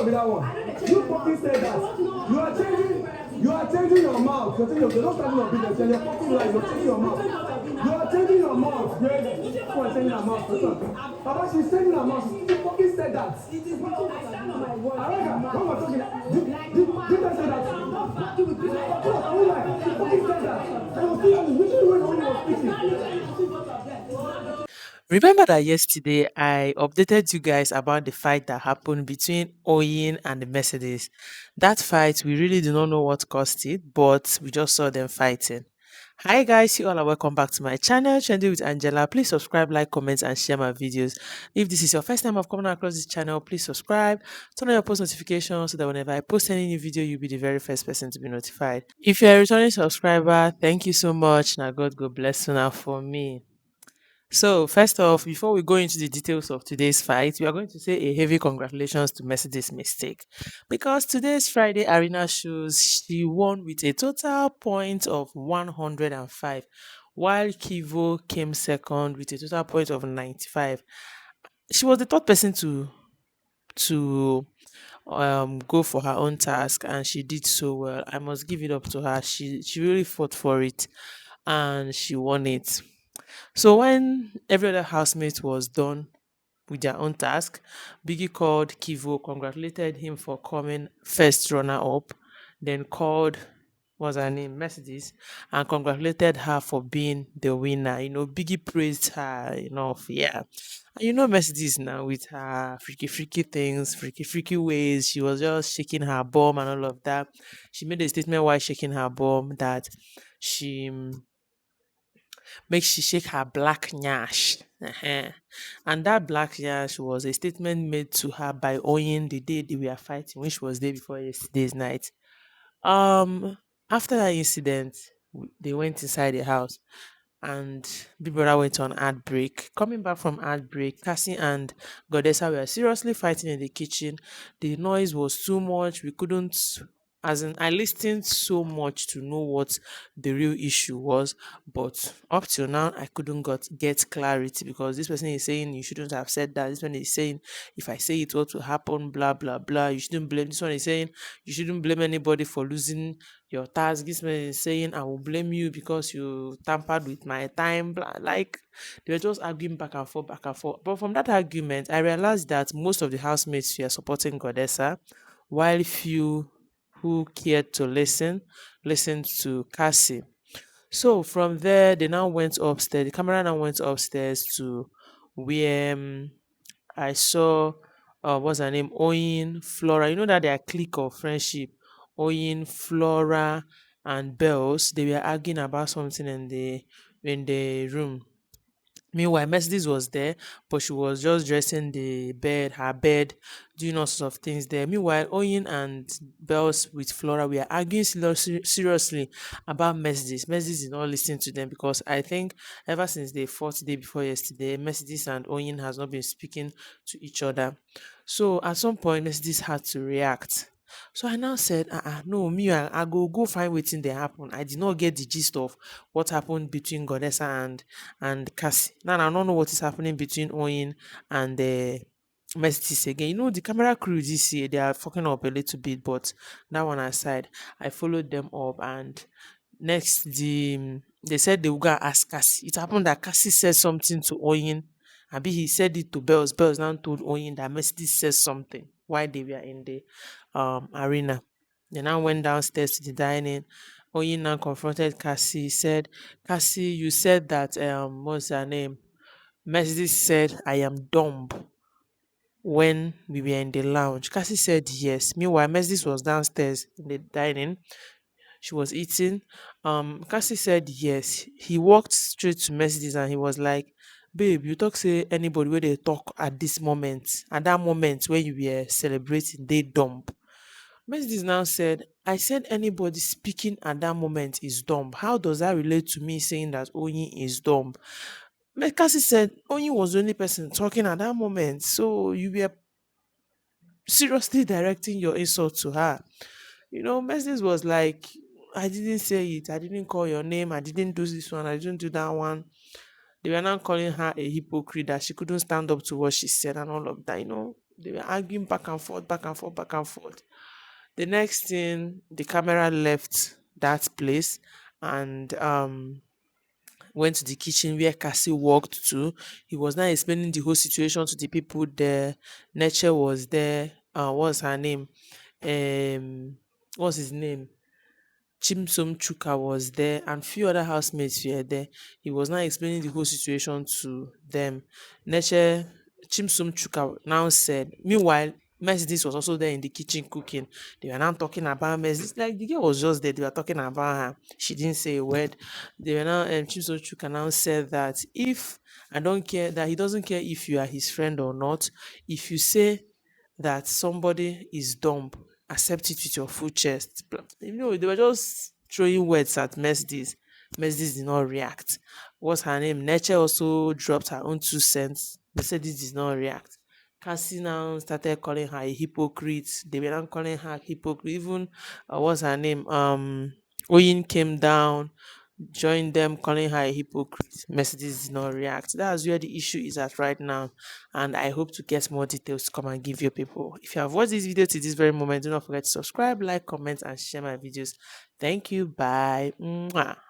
be that one. You fucking said that. You are changing your mouth. You're not starting your business. You're fucking lying. You're changing your mouth. You are changing your mouth. You are changing your mouth. Papa, she's changing her mouth. She fucking said that. It is because I stand on my word. Arega, when we're talking, did I say that? Of course, I won't lie. She fucking said that. I was still which way when I was speaking. Remember that yesterday I updated you guys about the fight that happened between Oyin and the Mercedes. That fight, we really do not know what caused it, but we just saw them fighting. Hi guys, you all are welcome back to my channel, Trendy with Angela. Please subscribe, like, comment, and share my videos. If this is your first time of coming across this channel, please subscribe, turn on your post notifications so that whenever I post any new video, you'll be the very first person to be notified. If you're a returning subscriber, thank you so much. Now God go bless you now for me. So, first off, before we go into the details of today's fight, we are going to say a heavy congratulations to Mercedes Mistake because today's Friday Arena shows she won with a total point of 105, while Kivo came second with a total point of 95. She was the third person to go for her own task, and she did so well. I must give it up to her. She really fought for it, and she won it. So when every other housemate was done with their own task, Biggie called Kivo, congratulated him for coming first runner up, then called what's her name, Mercedes, and congratulated her for being the winner. Biggie praised her enough, yeah. And Mercedes now with her freaky things, freaky ways. She was just shaking her bum and all of that. She made a statement while shaking her bum that she make she shake her black nyash. And that black nyash was a statement made to her by Oyin the day they were fighting, which was day before yesterday's night. Um, After that incident, they went inside the house and Big Brother went on ad break. Coming back from ad break, Cassie and Godessa were seriously fighting in the kitchen. The noise was too much. We couldn't, as in, I listened so much to know what the real issue was, but up till now, I couldn't get clarity because this person is saying you shouldn't have said that. This one is saying if I say it, what will happen? Blah blah blah. You shouldn't blame. This one is saying you shouldn't blame anybody for losing your task. This man is saying I will blame you because you tampered with my time. Like they were just arguing back and forth, back and forth. But from that argument, I realized that most of the housemates were supporting Godessa, while few who cared to listened to Cassie. So from there, they now went upstairs. The camera now went upstairs to where I saw what's her name? Oyin, Flora. You know that they are clique of friendship. Oyin, Flora, and Bells. They were arguing about something in the room. Meanwhile, Mercedes was there, but she was just dressing her bed, doing all sorts of things there. Meanwhile, Oyin and Bells with Flora were arguing seriously about Mercedes. Mercedes did not listen to them because I think ever since they fought the day before yesterday, Mercedes and Oyin has not been speaking to each other. So at some point, Mercedes had to react. So I now said, no, me, I go find wetin dey happen. I did not get the gist of what happened between Godessa and Cassie. Now I don't know what is happening between Oyin and Mercedes again. The camera crew this year, they are fucking up a little bit, but that one aside, I followed them up and next they said they will go and ask Cassie. It happened that Cassie said something to Oyin. Abi he said it to Bells. Bells now told Oyin that Mercedes said something while they were in the arena. They now went downstairs to the dining. Oyin now confronted Cassie, said, Cassie, you said that what's her name? Mercedes said I am dumb when we were in the lounge. Cassie said yes. Meanwhile, Mercedes was downstairs in the dining. She was eating. Cassie said yes. He walked straight to Mercedes and he was like, babe, you talk say anybody where they talk at that moment when you were celebrating, they dumb. Mercedes now said, I said anybody speaking at that moment is dumb. How does that relate to me saying that Oyin is dumb? Cassie said Oyin was the only person talking at that moment. So you were seriously directing your insult to her. Mercedes was like, I didn't say it. I didn't call your name. I didn't do this one. I didn't do that one. They were now calling her a hypocrite that she couldn't stand up to what she said and all of that. They were arguing back and forth, back and forth, back and forth. The next thing, the camera left that place and went to the kitchen where Cassie walked to. He was now explaining the whole situation to the people there. Nature was there. What's her name? Um, what's his name? Chimsom Chuka was there and few other housemates were there. He was now explaining the whole situation to them. Neche Chimsom Chuka now said, meanwhile, Mercedes was also there in the kitchen cooking. They were now talking about Mercedes. Like the girl was just there. They were talking about her. She didn't say a word. They were now, Chimsom Chuka now said that if I don't care, that he doesn't care if you are his friend or not. If you say that somebody is dumb, accept it with your full chest. They were just throwing words at Mercedes. Mercedes did not react. What's her name? Nature also dropped her own 2 cents. Mercedes did not react. Cassie now started calling her a hypocrite. They were now calling her hypocrite. Even what's her name? Oyin came down, joined them, calling her a hypocrite. Mercedes did not react. That's where the issue is at right now. And I hope to get more details to come and give you people. If you have watched this video to this very moment, do not forget to subscribe, like, comment, and share my videos. Thank you. Bye. Mwah.